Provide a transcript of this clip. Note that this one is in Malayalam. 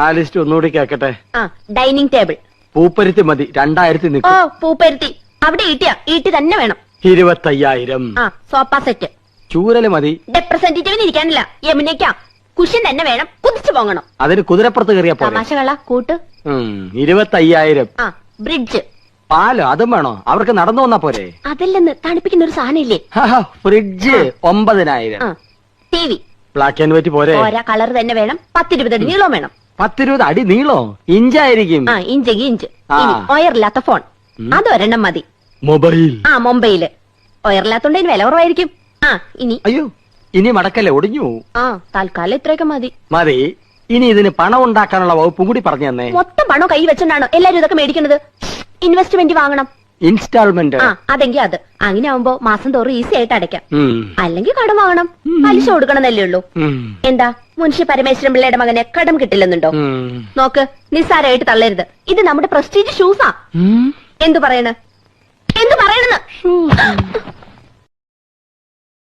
ആ ലിസ്റ്റ് ഒന്നുകൂടി കേക്കട്ടെ. ആ ഡൈനിങ് ടേബിൾ. പൂപ്പരുത്തി മതി, 2000 ഓ നിൽക്കും. പൂപ്പരുത്തി അവിടെ ഈട്ടി തന്നെ വേണം. 25,000. ആ സോഫ സെറ്റ്. ചൂരല് മതി. റെപ്രസെന്റേറ്റീവിന് ഇരിക്കാനില്ല, യമുനയ്ക്കാ. കുഷ്യൻ തന്നെ വേണം, കുതിച്ചു പോകണം. അതിന് കുതിരപ്പുറത്ത് കയറിയാ പോലെ. തമാശകള കൂട്ട്. 25,000. ആ ബ്രിഡ്ജ്. പാലോ അതും വേണോ? അവർക്ക് നടന്നു വന്നാ പോരെ? അതല്ലെന്ന് തണുപ്പിക്കുന്ന ഒരു സാധനം ഇല്ലേ? Fridge 9,000. T V. Black and white പോരെ? ഓരോ കളർ തന്നെ വേണം. 10-20 അടി നീളം വേണം. 10-20 അടി നീളോ? ഇഞ്ചായിരിക്കും. ആ ഇഞ്ചെങ്കി ഇഞ്ച്. ഒയറില്ലാത്ത ഫോൺ അതൊരെണ്ണം മതി. മൊബൈൽ. ആ മൊബൈല്. ഒയറില്ലാത്തോണ്ട് വില കുറവായിരിക്കും. ആ ഇനി അയ്യോ ഇനി മടക്കല്ലേ, ഒടിഞ്ഞു. ആ തൽക്കാലം ഇത്രയൊക്കെ മതി. മതി. ഇനി ഇതിന് പണം ഉണ്ടാക്കാനുള്ള വകുപ്പും കൂടി പറഞ്ഞു തന്നെ. മൊത്തം പണം കൈ വെച്ചോണ്ടാണോ എല്ലാരും ഇതൊക്കെ മേടിക്കുന്നത്? ഇൻവെസ്റ്റ്മെന്റ് വാങ്ങണം. ഇൻസ്റ്റാൾമെന്റ്. ആ അതെങ്കിൽ അത്. അങ്ങനെ ആവുമ്പോ മാസം തോറും ഈസി ആയിട്ട് അടയ്ക്കാം. അല്ലെങ്കിൽ കടം വാങ്ങണം, പലിശ കൊടുക്കണമെന്നല്ലേ ഉള്ളൂ. എന്താ മുൻഷി പരമേശ്വരൻ പിള്ളയുടെ മകനെ കടം കിട്ടില്ലെന്നുണ്ടോ? നോക്ക്, നിസ്സാരമായിട്ട് തള്ളരുത്. ഇത് നമ്മുടെ പ്രസ്റ്റീജ് ഷൂസാ. എന്തു പറയണെന്ന്